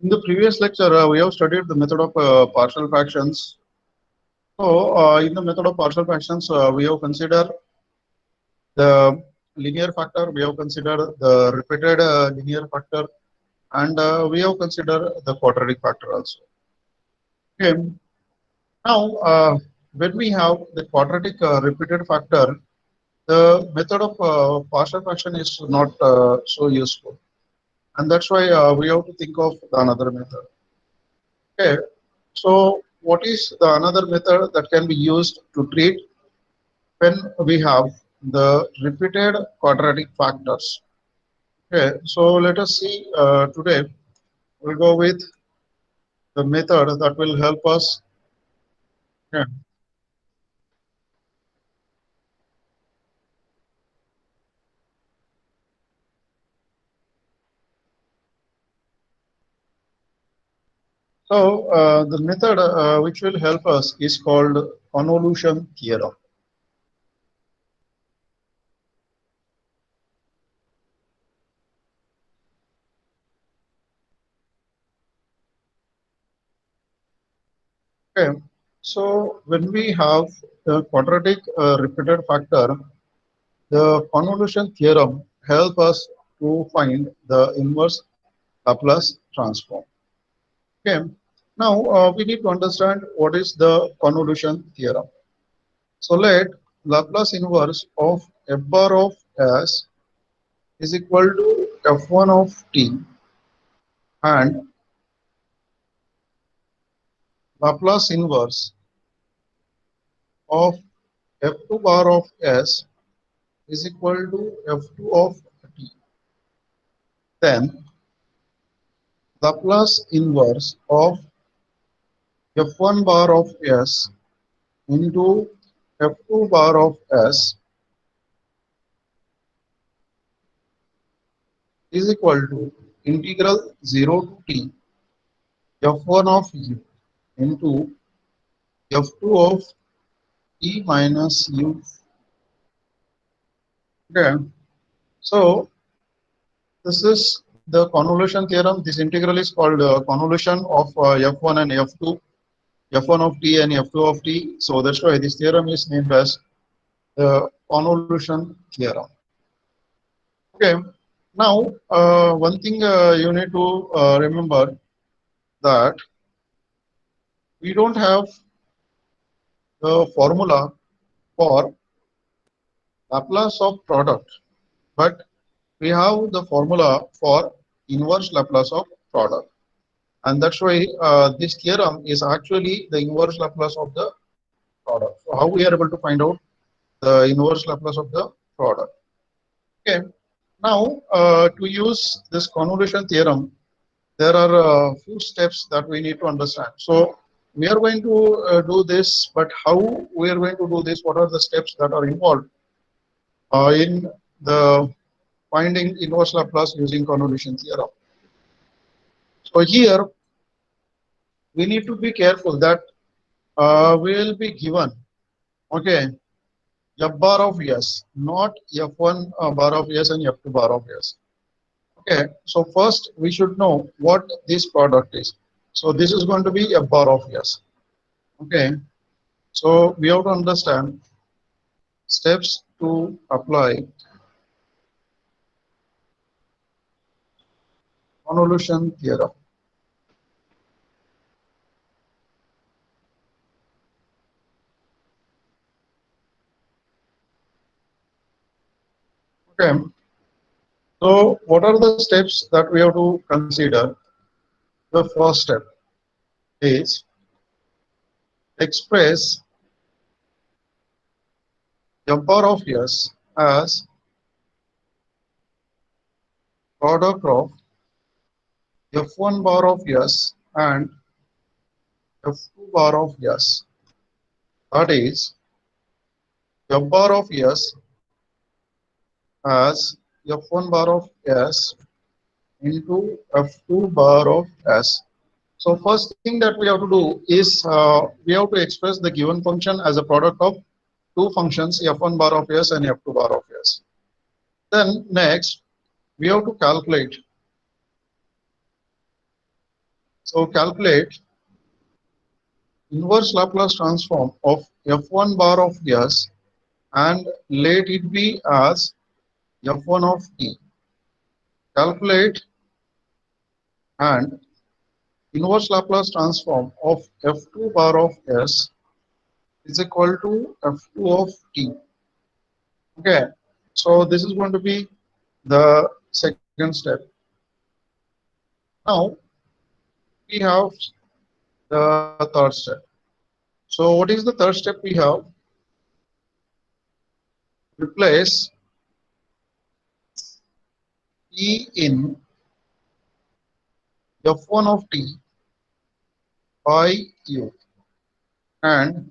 In the previous lecture, we have studied the method of partial fractions. So, in the method of partial fractions, we have considered the linear factor, we have considered the repeated linear factor, and we have considered the quadratic factor also. Okay. Now, when we have the quadratic repeated factor, the method of partial fraction is not so useful, and that's why we have to think of another method. Okay, so what is the another method that can be used to treat when we have the repeated quadratic factors? Okay, so let us see today. We'll go with the method that will help us. Okay. So the method which will help us is called convolution theorem. Okay, so when we have the quadratic repeated factor, the convolution theorem helps us to find the inverse Laplace transform. Okay, now we need to understand what is the convolution theorem. So let Laplace inverse of f bar of s is equal to f1 of t and Laplace inverse of f2 bar of s is equal to f2 of t. Then Laplace inverse of f1 bar of s into f2 bar of s is equal to integral 0 to t f1 of u into f2 of t minus u. Okay, so this is the convolution theorem. This integral is called convolution of f1 and f2, f1 of t and f2 of t. So that's why this theorem is named as the convolution theorem. Okay, now one thing you need to remember that we don't have the formula for Laplace of product, but we have the formula for inverse Laplace of product, and that's why this theorem is actually the inverse Laplace of the product. So how we are able to find out the inverse Laplace of the product? Okay, now to use this convolution theorem, there are a few steps that we need to understand. So we are going to do this, but how we are going to do this? What are the steps that are involved in the finding inverse Laplace using convolution theorem? So here we need to be careful that we will be given, okay, f bar of s, not f1 bar of s and f2 bar of s. Okay, so first we should know what this product is. So this is going to be f bar of s. Okay, so we have to understand steps to apply convolution theorem. Okay, so what are the steps that we have to consider? The first step is express f bar of s as product of f1 bar of s and f2 bar of s. That is f bar of s as f1 bar of s into f2 bar of s. So first thing that we have to do is we have to express the given function as a product of two functions, f1 bar of s and f2 bar of s. Then next we have to calculate So calculate inverse Laplace transform of f1 bar of s and let it be as f1 of t. Calculate and inverse Laplace transform of f2 bar of s is equal to f2 of t. Okay, so this is going to be the second step. Now we have the third step. So what is the third step we have? Replace t in f1 of t by u and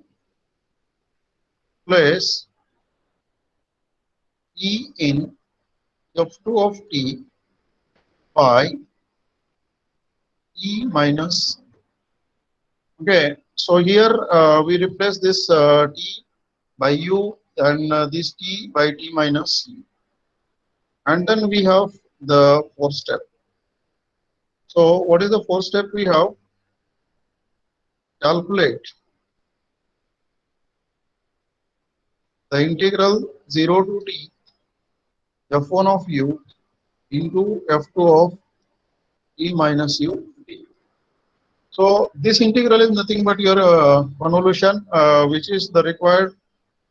place t in f2 of t by e minus. Okay, so here we replace this t by u and this t by t minus u. And then we have the fourth step. So what is the fourth step we have? Calculate the integral 0 to t f1 of u into f2 of e minus u t. So this integral is nothing but your convolution, which is the required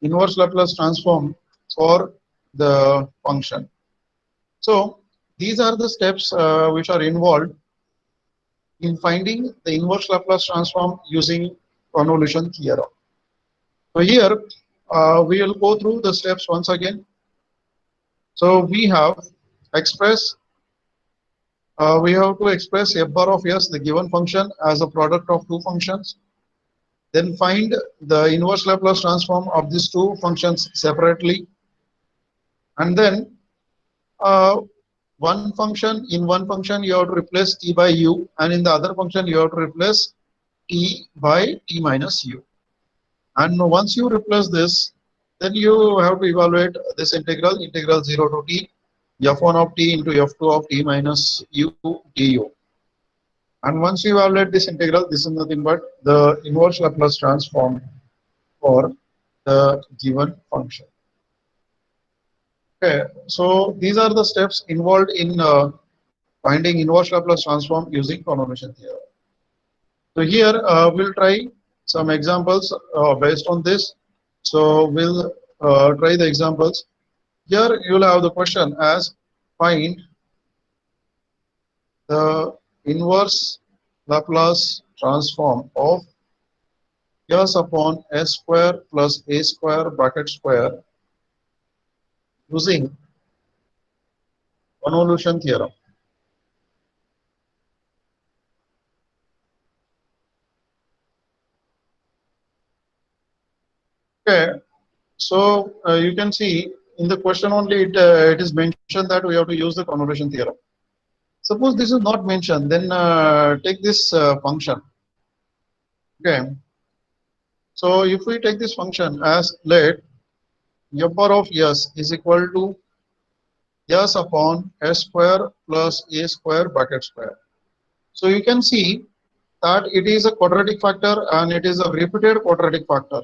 inverse Laplace transform for the function. So these are the steps which are involved in finding the inverse Laplace transform using convolution theorem. So here we will go through the steps once again. So we have express we have to express f bar of s, the given function, as a product of two functions. Then find the inverse Laplace transform of these two functions separately. And then uh, one function you have to replace t by u, and in the other function you have to replace t by t minus u. And once you replace this, then you have to evaluate this integral 0 to t f1 of t into f2 of t minus u du. And once you evaluate this integral, this is nothing but the inverse Laplace transform for the given function. Okay, so these are the steps involved in finding inverse Laplace transform using convolution theorem. So here we'll try some examples based on this. So we'll try the examples. Here you'll have the question as find the inverse Laplace transform of s upon s square plus a square bracket square using convolution theorem. Okay, so you can see in the question only it is mentioned that we have to use the convolution theorem. Suppose this is not mentioned, then take this function. Okay, so if we take this function as let f bar of s is equal to s upon s square plus a square bracket square. So you can see that it is a quadratic factor and it is a repeated quadratic factor.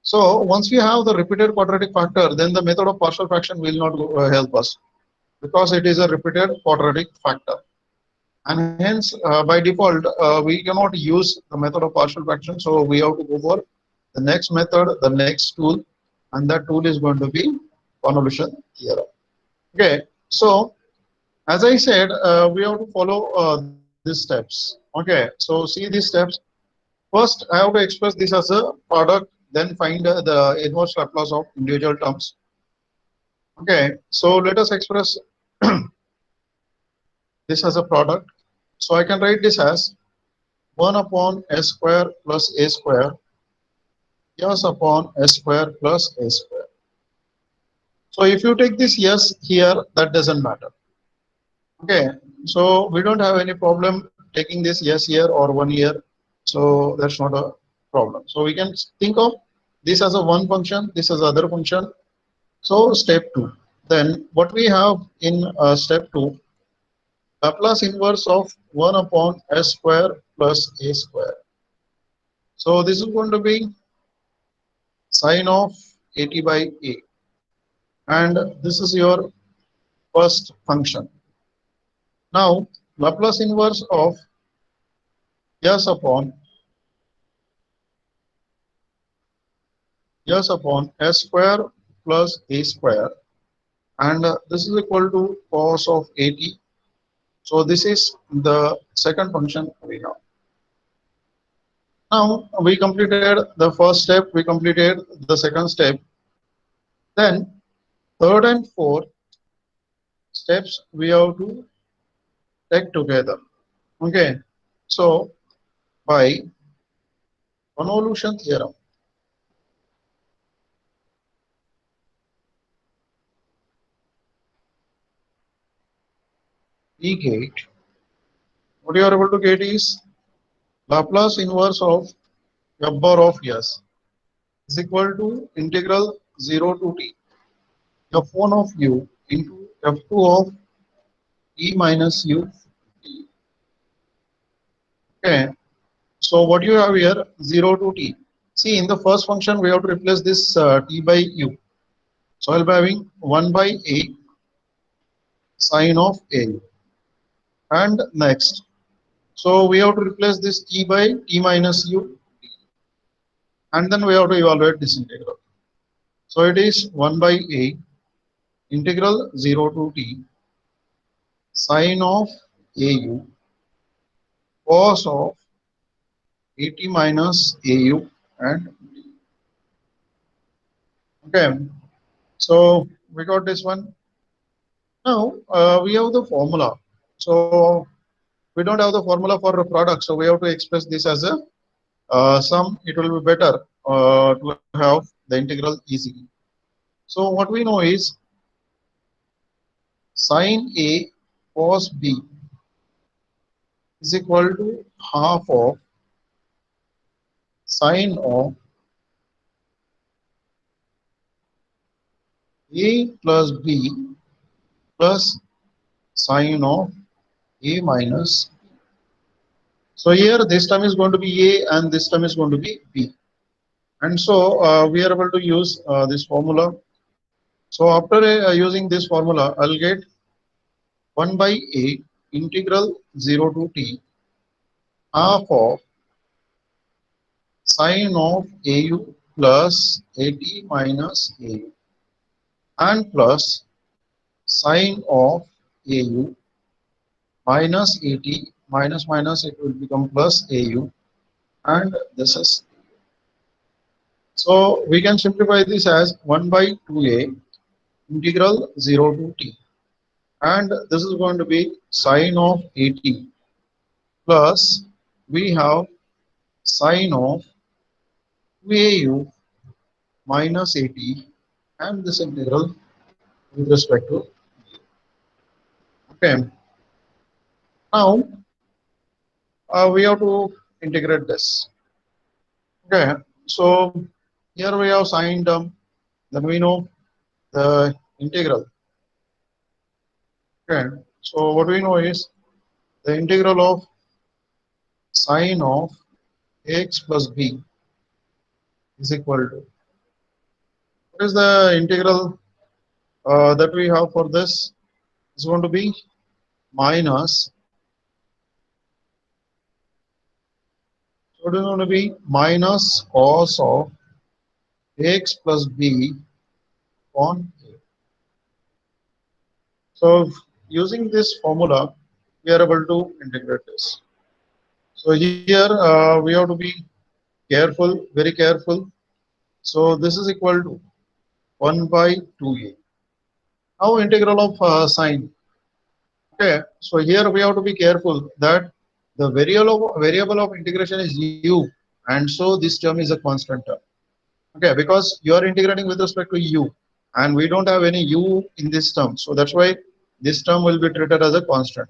So once we have the repeated quadratic factor, then the method of partial fraction will not help us, because it is a repeated quadratic factor. And hence, by default, we cannot use the method of partial fraction. So we have to go for the next method, the next tool, and that tool is going to be convolution theorem. Okay, so as I said, we have to follow these steps. Okay, so see these steps. First, I have to express this as a product, then find the inverse Laplace of individual terms. Okay, so let us express this as a product. So I can write this as 1 upon s square plus a square s upon s square plus a square. So if you take this s here, that doesn't matter. Okay, so we don't have any problem taking this yes here or 1 here. So that's not a problem. So we can think of this as a one function, this as other function. So step 2. Then what we have in step 2, Laplace inverse of 1 upon s square plus a square. So this is going to be sine of 80 by a, and this is your first function. Now Laplace inverse of s upon s square plus a square, and this is equal to cos of 80. So this is the second function we have. Now we completed the first step, we completed the second step, then third and fourth steps we have to take together. Okay, so by convolution theorem, we get, what you are able to get is Laplace inverse of f bar of s is equal to integral 0 to t f1 of u into f2 of e minus u. Okay, so what you have here, 0 to t. See, in the first function we have to replace this t by u. So I'll be having 1 by a sine of a. And next, so we have to replace this t by t minus u, and then we have to evaluate this integral. So it is 1 by a integral 0 to t sine of au cos of 80 minus au, and okay, so we got this one. Now we have the formula. So we don't have the formula for a product, so we have to express this as a sum. It will be better to have the integral easily. So what we know is sine a cos b is equal to half of sine of a plus b plus sine of a minus. So here this term is going to be a and this term is going to be b. And so we are able to use this formula. So after using this formula, I'll get 1 by a integral 0 to t half of sine of au plus 80 minus au, and plus sine of au minus 80 minus minus, it will become plus au, and this is, so we can simplify this as 1 by 2a integral 0 to t, and this is going to be sine of 80 plus we have sine of 2au minus 80, and this integral with respect to, okay, now we have to integrate this. Okay, so here we have sine term, then we know the integral. Okay, so what we know is the integral of sine of x plus b is equal to, what is the integral that we have for this? Is going to be minus, so it is going to be minus cos of x plus b on a. So using this formula, we are able to integrate this. So here we have to be careful, very careful. So this is equal to 1 by 2a. Now integral of sine. Okay, so here we have to be careful that the variable of integration is u, and so this term is a constant term. Okay, because you are integrating with respect to u, and we don't have any u in this term, so that's why this term will be treated as a constant.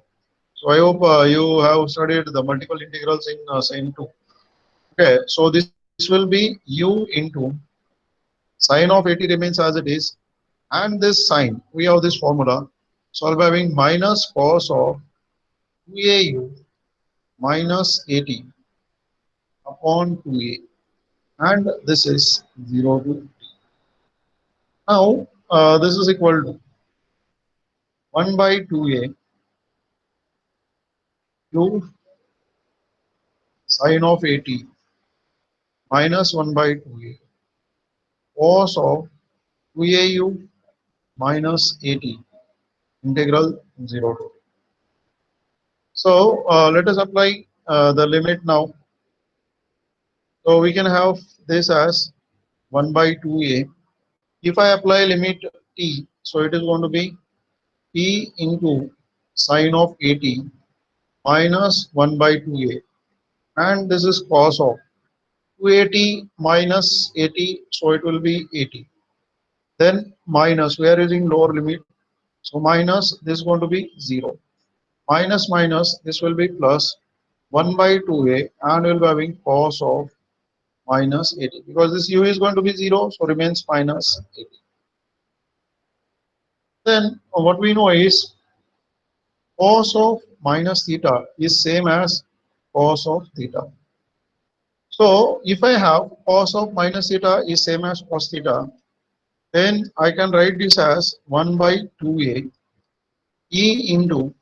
So I hope you have studied the multiple integrals in sine 2. Okay, so this will be u into sine of 80 remains as it is, and this sine, we have this formula. So I'll be having minus cos of 2au minus 80 upon 2a, and this is 0 to t. Now this is equal to 1 by 2a cube sine of 80 minus 1 by 2a cos of 2au minus 80 integral 0 to t. So let us apply the limit now. So we can have this as 1 by 2a. If I apply limit t, so it is going to be t into sine of 80 minus 1 by 2a, and this is cos of 280 minus 80, so it will be 80. Then minus, we are using lower limit, so minus, this is going to be 0. Minus minus, this will be plus 1 by 2a, and we'll be having cos of minus 80, because this u is going to be 0, so remains minus 80. Then what we know is cos of minus theta is same as cos of theta. So if I have cos of minus theta is same as cos theta, then I can write this as 1 by 2a e into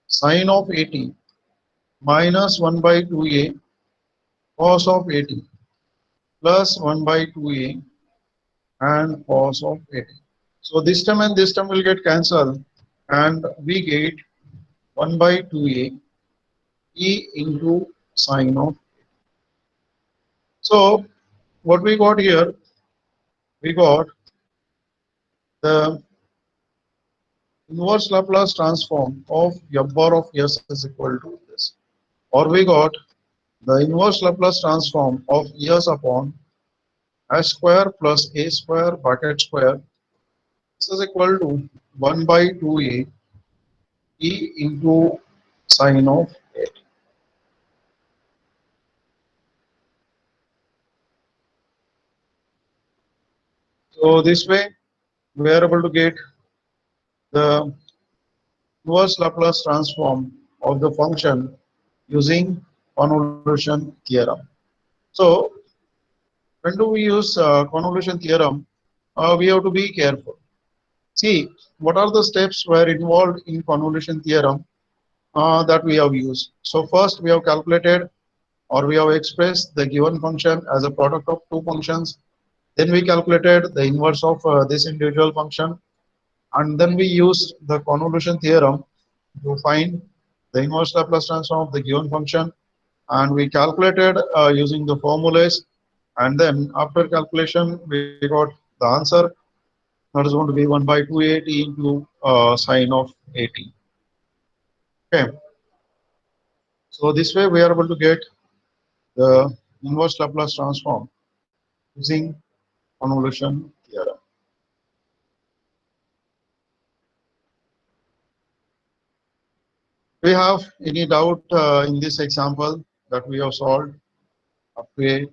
sine of 80 minus 1 by 2a cos of 80 plus 1 by 2a and cos of 80. So this term and this term will get cancelled, and we get 1 by 2a e into sine of. So what we got here, we got the inverse Laplace transform of f bar of s is equal to this, or we got the inverse Laplace transform of s upon s square plus a square bracket square. This is equal to 1 by 2a e into sine of 8. So this way we are able to get the inverse Laplace transform of the function using convolution theorem. So when do we use convolution theorem? We have to be careful. See, what are the steps were involved in convolution theorem that we have used? So first we have calculated, or we have expressed the given function as a product of two functions. Then we calculated the inverse of this individual function, and then we used the convolution theorem to find the inverse Laplace transform of the given function, and we calculated using the formulas, and then after calculation we got the answer, that is going to be 1 by 280 into sine of 80. Okay, so this way we are able to get the inverse Laplace transform using convolution theorem. Do you have any doubt in this example that we have solved up to 8?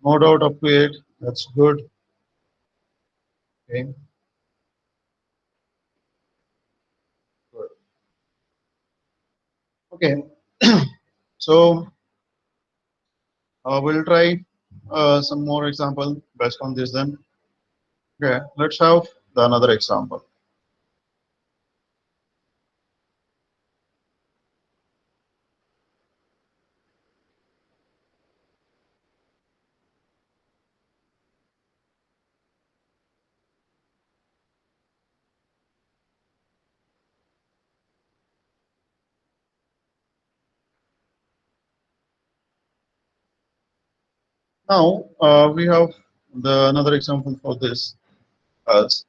No doubt up to 8. That's good. Okay, good. Okay, so we'll try some more example based on this then. Okay, let's have the another example. Now we have the another example for this as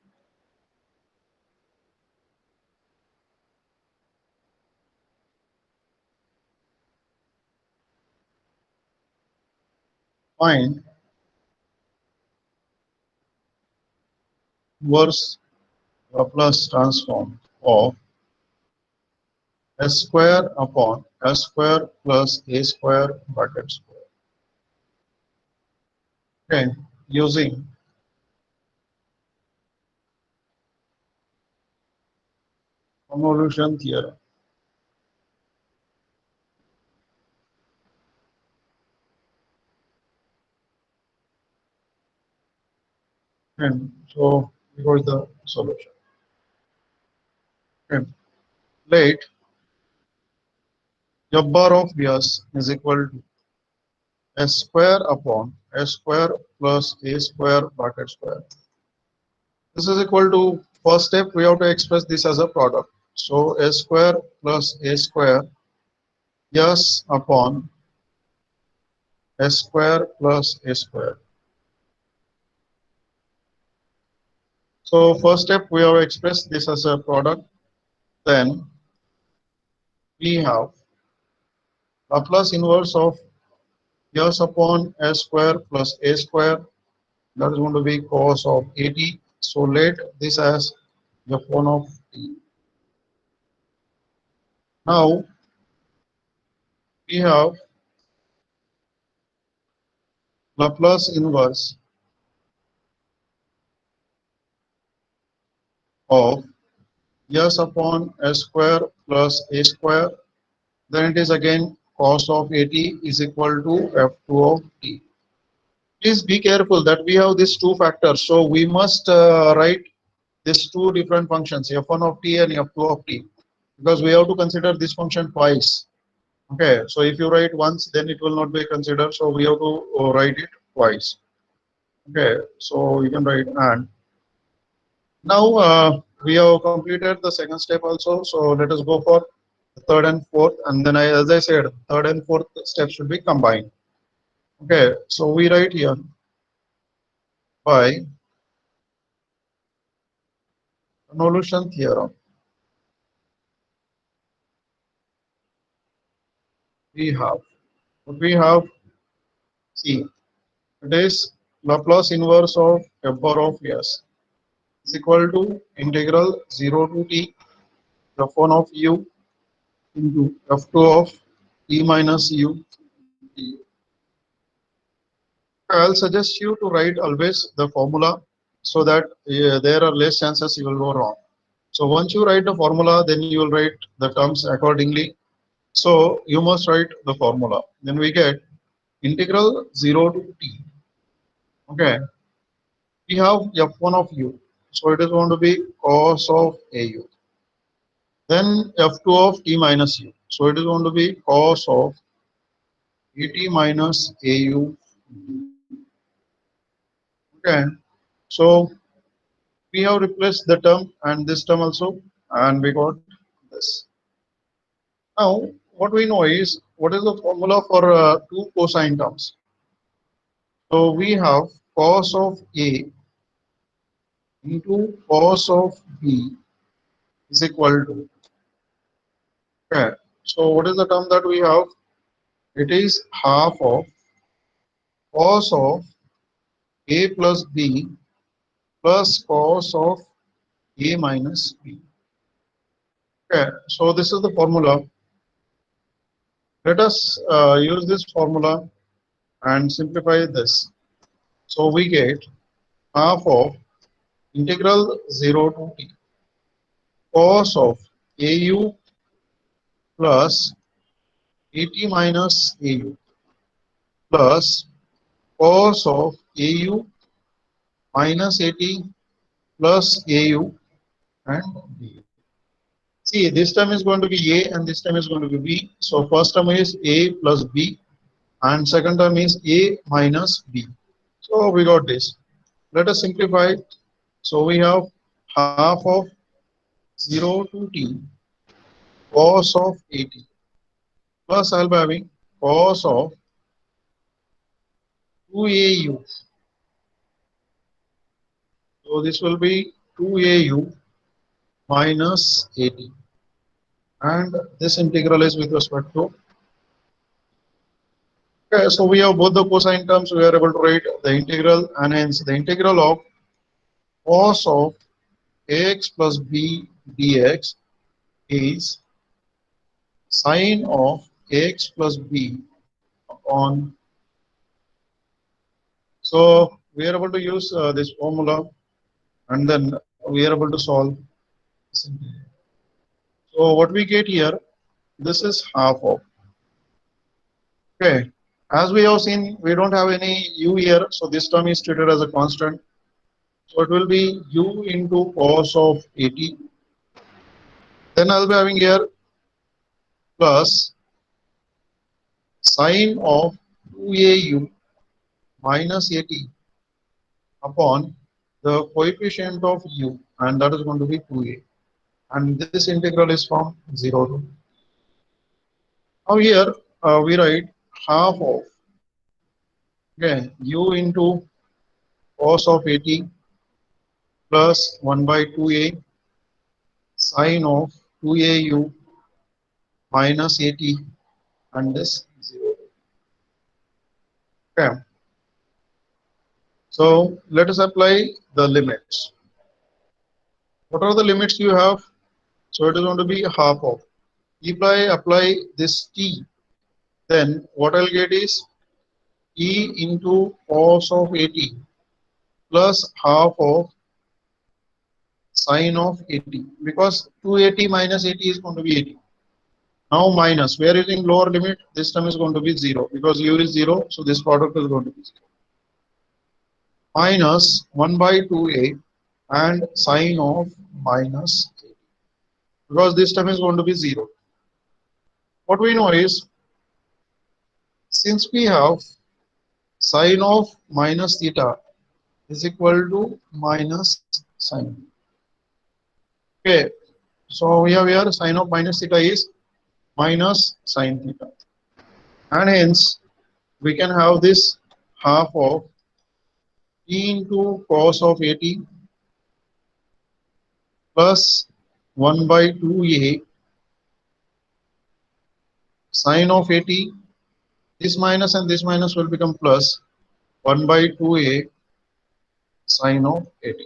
find inverse Laplace transform of s square upon s square plus a square bracket square. Okay, using convolution theorem. And so we got the solution. Okay. Let f bar of s is equal to s square upon s square plus a square bracket square. This is equal to, first step we have to express this as a product. So s square plus a square s upon s square plus a square. So first step we have expressed this as a product. Then we have Laplace inverse of s upon s square plus a square. That is going to be cos of 80. So let this as f1 of t. Now we have Laplace inverse of s upon s square plus a square. Then it is again cos of 80 is equal to f2 of t. Please be careful that we have these two factors. So we must write these two different functions, f1 of t and f2 of t, because we have to consider this function twice. Okay, so if you write once, then it will not be considered. So we have to write it twice. Okay, so you can write and. Now we have completed the second step also. So let us go for the third and fourth, and then as I said, third and fourth step should be combined. Okay, so we write here by convolution theorem. We have see it is Laplace inverse of f bar of s is equal to integral 0 to t f1 of u into f2 of t minus u. I'll suggest you to write always the formula so that there are less chances you will go wrong. So once you write the formula, then you will write the terms accordingly. So you must write the formula. Then we get integral 0 to t. Okay, we have f1 of u. So it is going to be cos of au. Then f2 of t minus u. So it is going to be cos of at minus au. Okay, so we have replaced the term and this term also, and we got this. Now, what we know is what is the formula for two cosine terms. So we have cos of A into cos of B is equal to. Okay. So what is the term that we have? It is half of cos of A plus B plus cos of A minus B. Okay. So this is the formula. Let us use this formula and simplify this. So we get half of integral 0 to t cos of au plus at minus au plus cos of au minus at plus au and b. See, this term is going to be a and this term is going to be b. So first term is a plus b and second term is a minus b. So we got this. Let us simplify it. So we have half of 0 to t cos of at plus I'll be having cos of 2au. So this will be 2au minus 80. And this integral is with respect to Okay, so we have both the cosine terms. We are able to write the integral, and hence the integral of cos of ax plus b dx is sine of ax plus b upon. So we are able to use this formula, and then we are able to solve. So what we get here, this is half of. Okay, as we have seen, we don't have any u here, so this term is treated as a constant. So it will be u into cos of 80. Then I'll be having here plus sine of 2au minus 80 upon the coefficient of u, and that is going to be 2a. And this integral is from 0 to. Now here we write half of, okay, u into cos of 80 plus 1 by 2a sine of 2au minus 80, and this 0. Okay. So let us apply the limits. What are the limits you have? So it is going to be half of. If I apply this t, then what I'll get is e into cos of 80 plus half of sine of 80, because 280 minus 80 is going to be 80. Now minus, we are using lower limit, this term is going to be 0 because u is 0, so this product is going to be 0. Minus 1 by 2a and sine of minus 80, because this term is going to be 0. What we know is, since we have sine of minus theta is equal to minus sine. Okay, so we have here sine of minus theta is minus sine theta, and hence we can have this half of e into cos of 80 plus 1 by 2a sine of 80. This minus and this minus will become plus 1 by 2a sine of 80.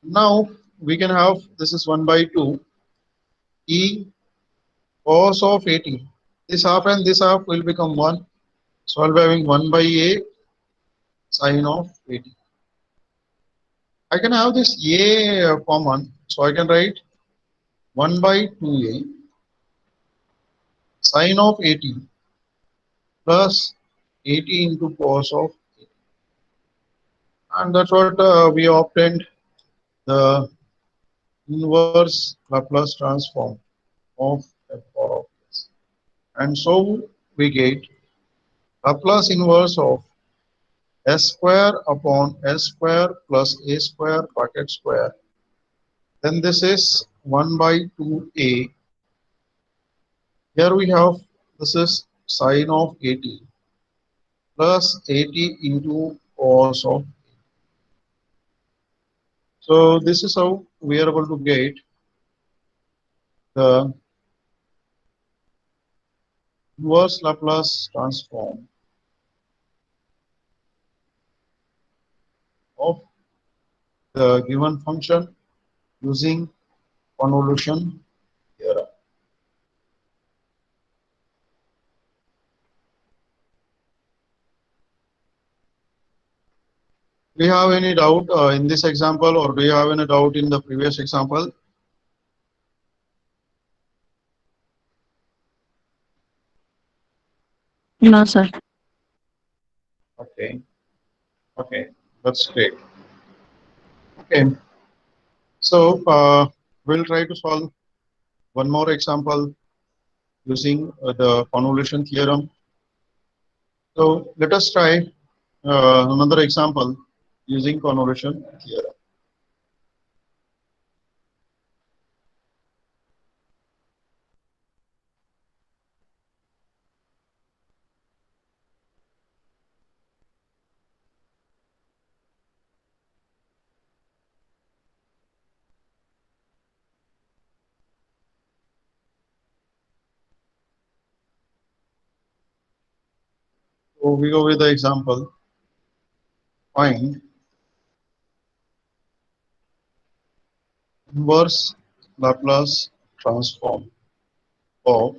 Now we can have, this is 1 by 2 e cos of 80. This half and this half will become 1. So I'll be having 1 by a sine of 80. I can have this a common, so I can write 1 by 2a sine of 80 plus 80 into cos of 80. And that's what we obtained, the inverse Laplace transform of f power of s. And so we get Laplace inverse of s square upon s square plus a square bracket square. Then this is 1 by 2a. Here we have, this is sine of 80 plus 80 into cos of. So this is how we are able to get the inverse Laplace transform of the given function using convolution theorem. Do you have any doubt in this example, or do you have any doubt in the previous example? No, sir. Okay, okay, that's great. Okay, so we'll try to solve one more example using the convolution theorem. So let us try another example using convolution theorem. So we go with the example. Find inverse Laplace transform of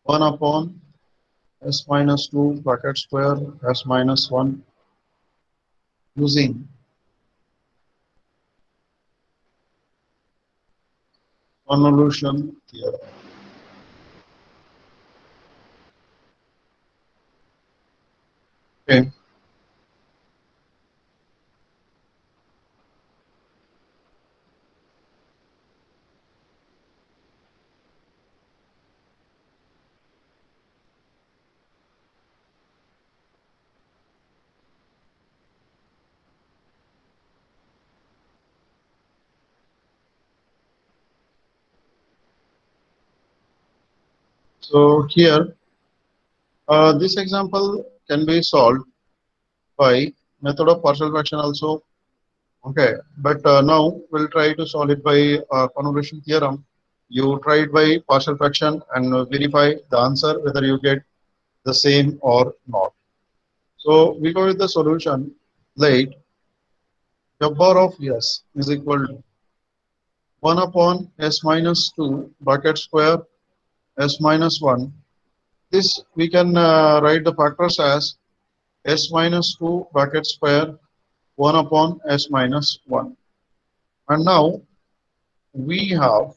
1 upon s minus 2 bracket square s minus 1 using convolution theorem. Okay. So here, this example can be solved by method of partial fraction also. Okay, but now we'll try to solve it by convolution theorem. You try it by partial fraction and verify the answer whether you get the same or not. So we go with the solution. Let f bar of s is equal to 1 upon s minus 2 bracket square s minus 1. This we can write the factors as s minus 2 bracket square 1 upon s minus 1. And now we have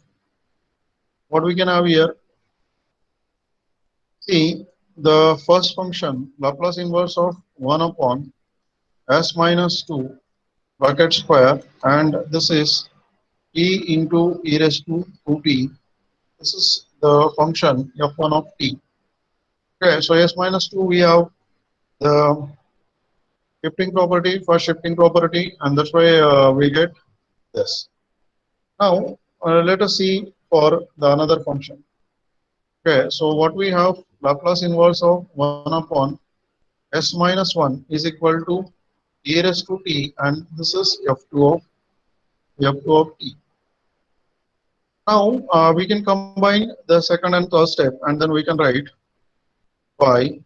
what we can have here. See the first function Laplace inverse of 1 upon s minus 2 bracket square, and this is e into e raised to 2t. This is the function f1 of t. Okay, so s minus 2 we have the shifting property, first shifting property, and that's why we get this. Now let us see for the another function. Okay, so what we have Laplace inverse of 1 upon s minus 1 is equal to e raised to t, and this is f2 of t. Now we can combine the second and third step, and then we can write by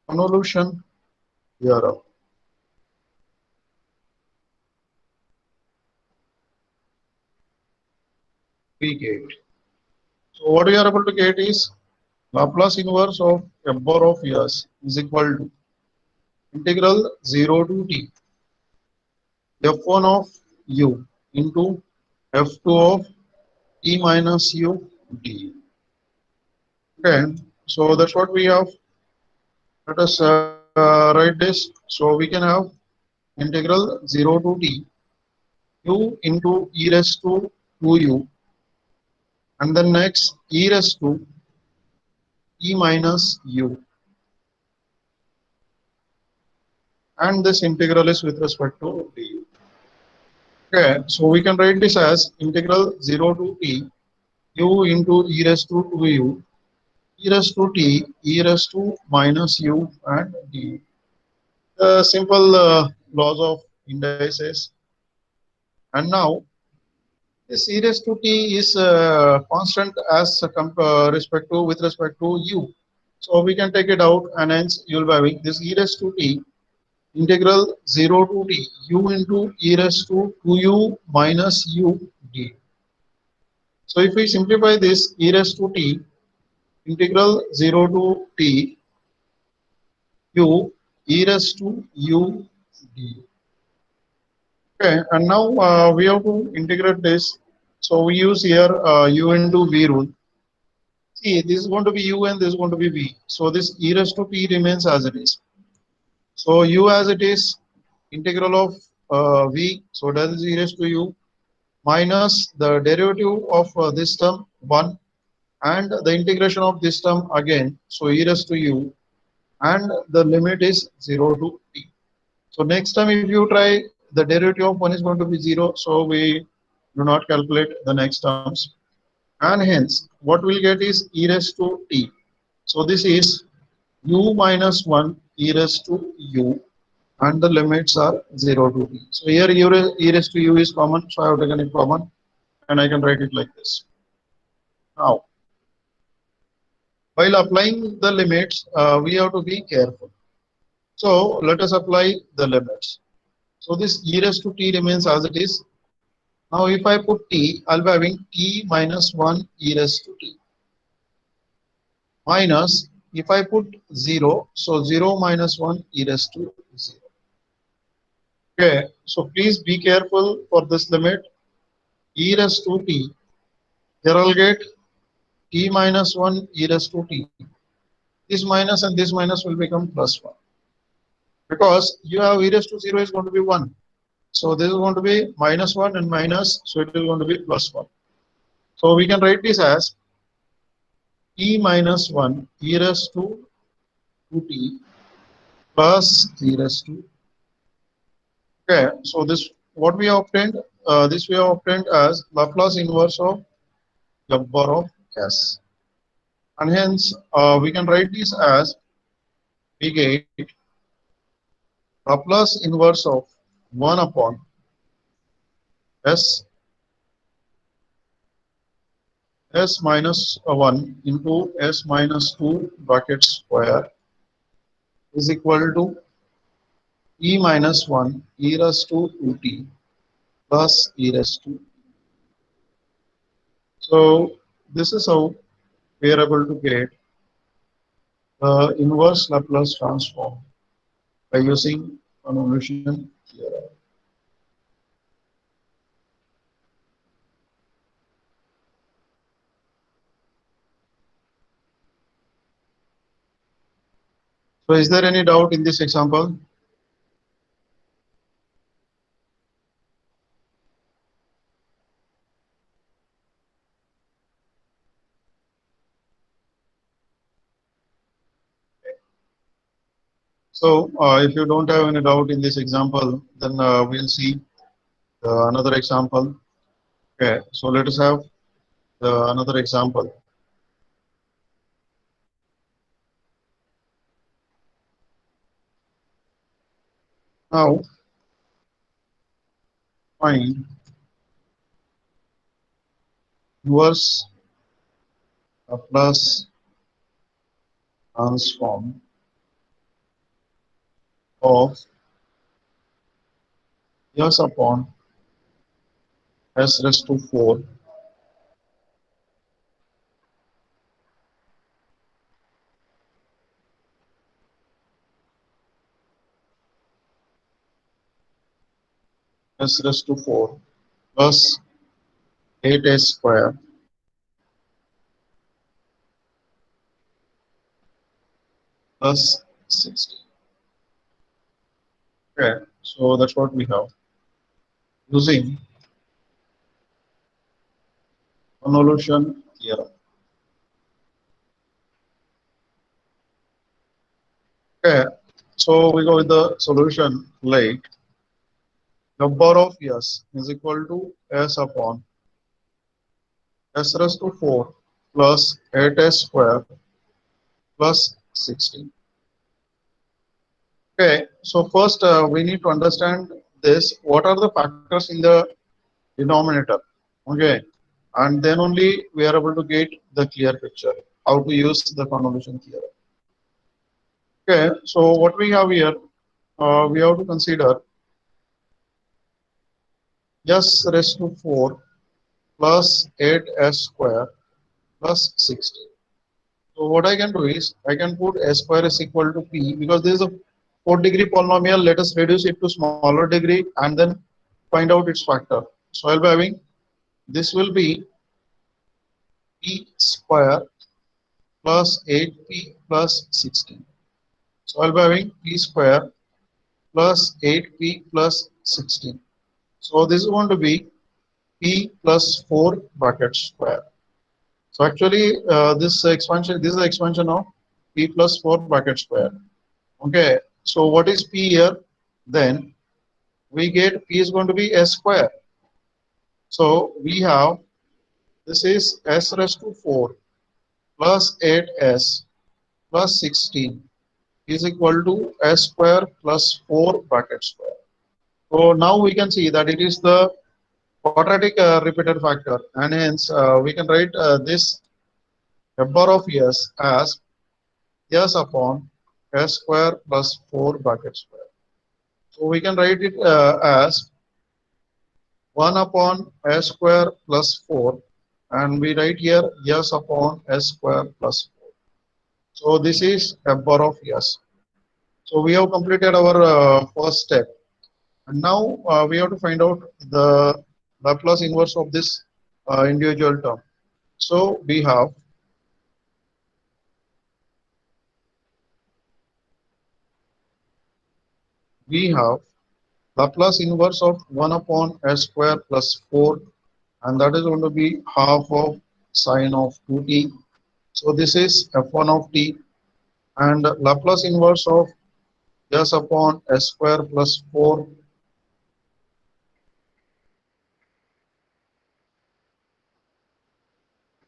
convolution theorem. We get. So what we are able to get is Laplace inverse of f bar of s is equal to integral 0 to t f1 of u into f2 of t minus u d. Okay, so that's what we have. Let us write this. So we can have integral 0 to t u into e raised to 2u, and then next e raised to e minus u, and this integral is with respect to du. Okay, so we can write this as integral 0 to t u into e raised to 2u, e raised to t, e raised to minus u, and d. Simple laws of indices. And now this e raised to t is constant as respect to with respect to u. So we can take it out, and hence you will be having this e raised to t integral 0 to t u into e raised to 2u minus u d. So if we simplify this e raised to t integral 0 to t u e raised to u d. Okay, and now we have to integrate this. So we use here u into v rule. See, this is going to be u and this is going to be v. So this e raised to t remains as it is. So u as it is, integral of v, so that is e raised to u minus the derivative of this term 1 and the integration of this term again, so e raised to u, and the limit is 0 to t. So next time if you try, the derivative of 1 is going to be 0, so we do not calculate the next terms, and hence what we'll get is e raised to t. So this is u minus 1 e raised to u, and the limits are 0 to t. So here e raised to u is common, so I have taken it common, and I can write it like this. Now While applying the limits, we have to be careful. So let us apply the limits. So this e raised to t remains as it is. Now if I put t, I'll be having t minus 1 e raised to t minus, if I put 0, so 0 minus 1 e raised to 0. Okay, so please be careful for this limit e raised to t. Here I'll get t minus 1 e raised to t. This minus and this minus will become plus 1. Because you have e raised to 0 is going to be 1. So this is going to be minus 1 and minus, so it is going to be plus 1. So we can write this as e minus 1 e raised to 2t plus e raised to. Okay, so this what we have obtained, this we have obtained as Laplace inverse of f bar of s. And hence we can write this as we get Laplace inverse of 1 upon s minus 1 into s minus 2 bracket square is equal to e minus 1 e raised to 2t plus e raised to. So this is how we are able to get the inverse Laplace transform by using convolution theorem. So is there any doubt in this example? So if you don't have any doubt in this example, then we'll see another example. Okay, so let us have another example. Now find inverse Laplace transform of s upon s raised to 4 s raised to 4 plus 8s square plus 60. Okay, so that's what we have using convolution theorem. Okay, so we go with the solution like the bar of s is equal to s upon s raised to 4 plus 8s square plus 16. Okay, so first we need to understand this. What are the factors in the denominator? Okay, and then only we are able to get the clear picture how to use the convolution theorem. Okay, so what we have here, we have to consider s raised to 4 plus 8s square plus 60. So what I can do is I can put s square is equal to p because this is a 4-degree polynomial. Let us reduce it to smaller degree and then find out its factor. So I'll be having this will be p square plus 8p plus 16. So I'll be having p square plus 8p plus 16. So this is going to be p plus 4 bracket square. So actually this is the expansion of p plus 4 bracket square. Okay, so what is p here? Then we get p is going to be s square. So we have this is s raised to 4 plus 8s plus 16 is equal to s square plus 4 bracket square. So now we can see that it is the quadratic repeated factor, and hence we can write this f bar of s as s upon s square plus 4 bracket square. So we can write it as 1 upon s square plus 4, and we write here s upon s square plus 4. So this is f bar of s. So we have completed our first step, and now we have to find out the Laplace inverse of this individual term. So we have Laplace inverse of 1 upon s square plus 4, and that is going to be half of sine of 2t. So this is f1 of t, and Laplace inverse of s upon s square plus 4,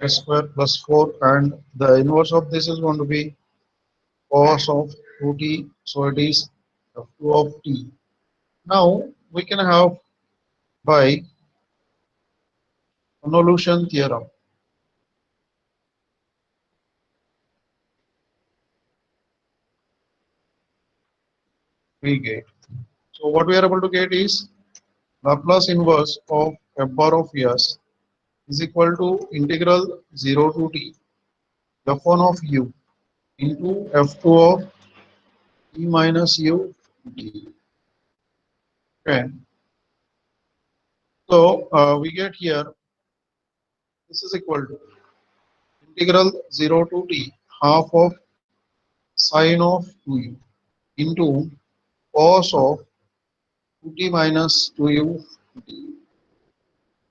s square plus 4, and the inverse of this is going to be cos of 2t. So it is f2 of t. Now we can have by convolution theorem we get. So what we are able to get is Laplace inverse of f bar of s is equal to integral 0 to t f1 of u into f2 of t minus u t. Okay. So we get here this is equal to integral 0 to t half of sine of 2u into cos of 2t minus 2u t.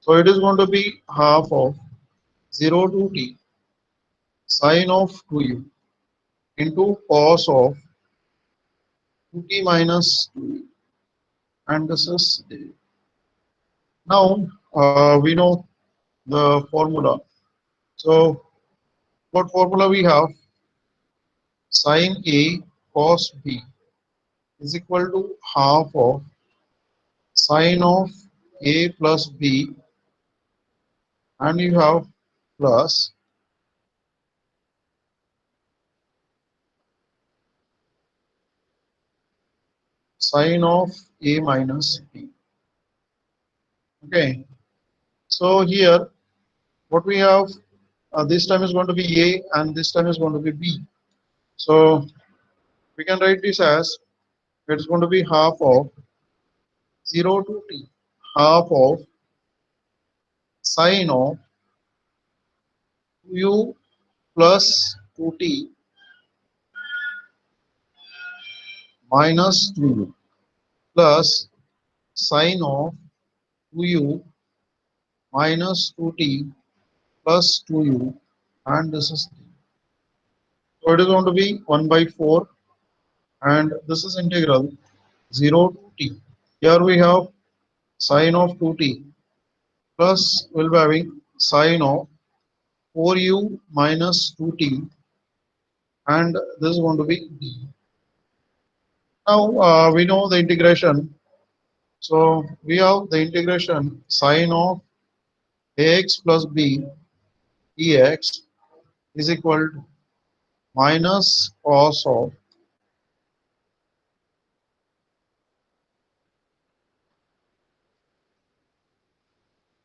So it is going to be half of 0 to t sine of 2u into cos of 2t minus 2u, and this is now we know the formula. So what formula we have? Sine a cos b is equal to half of sine of a plus b, and you have plus sine of a minus b. Okay, so here what we have this time is going to be a, and this time is going to be b. So we can write this as it's going to be half of 0 to t, half of sine of u plus 2t minus 2u plus sine of 2u minus 2t plus 2u, and this is so it is going to be 1 by 4, and this is integral 0 to t. Here we have sine of 2t plus we'll be having sine of 4u minus 2t, and this is going to be d. Now we know the integration. So we have the integration sine of ax plus b dx is equal to minus cos of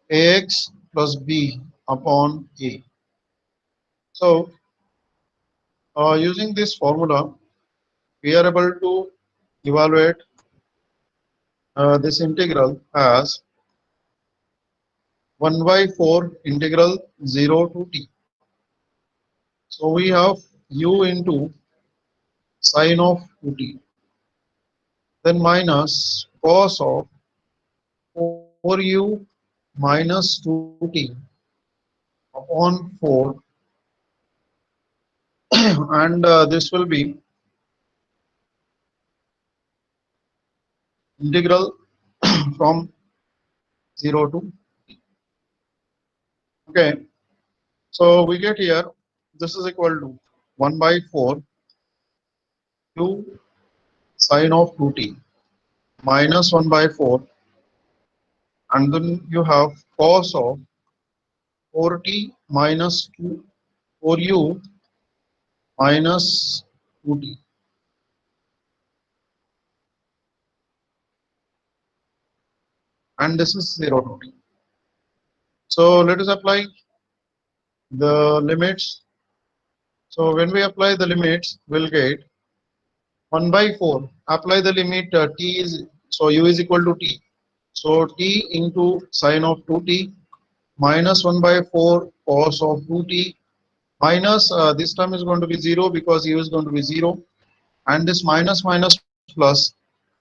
ax plus b upon a. So using this formula, we are able to evaluate this integral as 1 by 4 integral 0 to t. So we have u into sine of 2t, then minus cos of 4u minus 2t upon 4, and this will be integral from 0 to t. Okay, so we get here this is equal to 1 by 4 u sine of 2t minus 1 by 4, and then you have cos of 4t minus 2 4u minus 2t, and this is 0 to t. So let us apply the limits. So when we apply the limits, we'll get 1 by 4. Apply the limit t is, so u is equal to t. So t into sine of 2t minus 1 by 4 cos of 2t minus this term is going to be 0 because u is going to be 0, and this minus minus plus,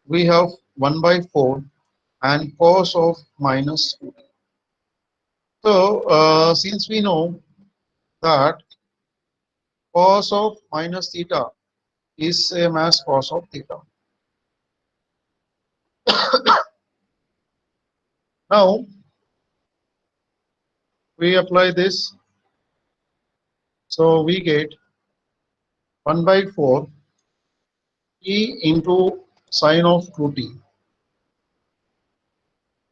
we have 1 by 4 and cos of minus 2t. So since we know that cos of minus theta is same as cos of theta. Now we apply this, so we get 1 by 4 t into sine of 2t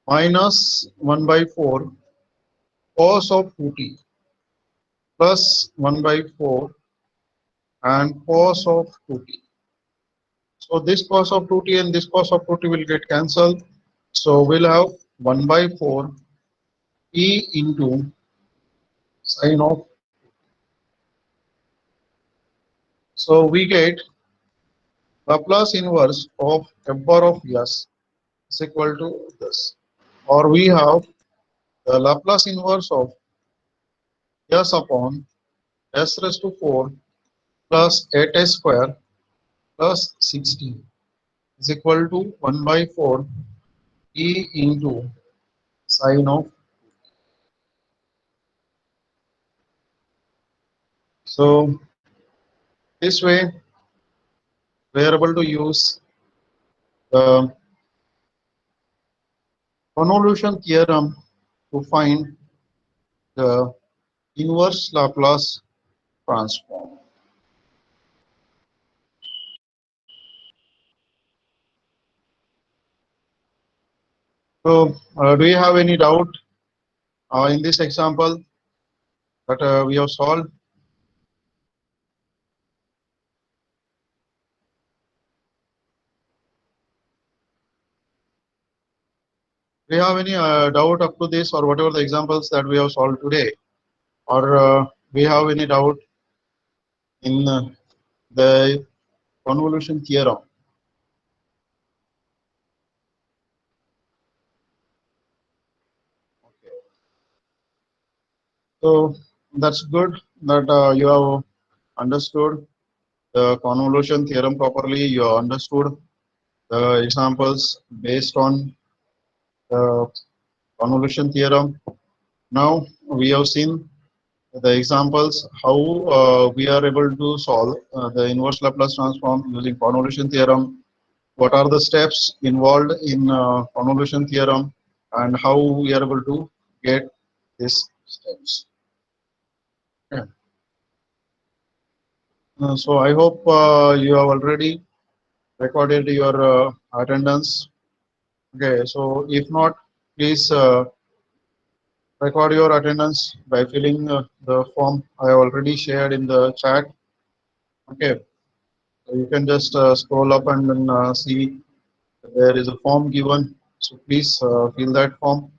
minus 1 by 4 cos of 2t plus 1 by 4 and cos of 2t. So this cos of 2t and this cos of 2t will get cancelled. So we'll have 1 by 4 t into sine of. So we get Laplace inverse of f bar of s is equal to this. Or we have the Laplace inverse of s upon s raised to 4 plus 8s square plus 16 is equal to 1 by 4 t into sine of. So this way we are able to use the convolution theorem to find the inverse Laplace transform. So do you have any doubt in this example that we have solved? Do you have any doubt up to this or whatever the examples that we have solved today? Or we have any doubt in the convolution theorem? So that's good that you have understood the convolution theorem properly. You have understood the examples based on the convolution theorem. Now we have seen the examples how we are able to solve the inverse Laplace transform using convolution theorem. What are the steps involved in convolution theorem and how we are able to get these steps. Okay. So I hope you have already recorded your attendance. Okay, so if not, please record your attendance by filling the form I have already shared in the chat. Okay, so you can just scroll up and then see there is a form given. So please fill that form.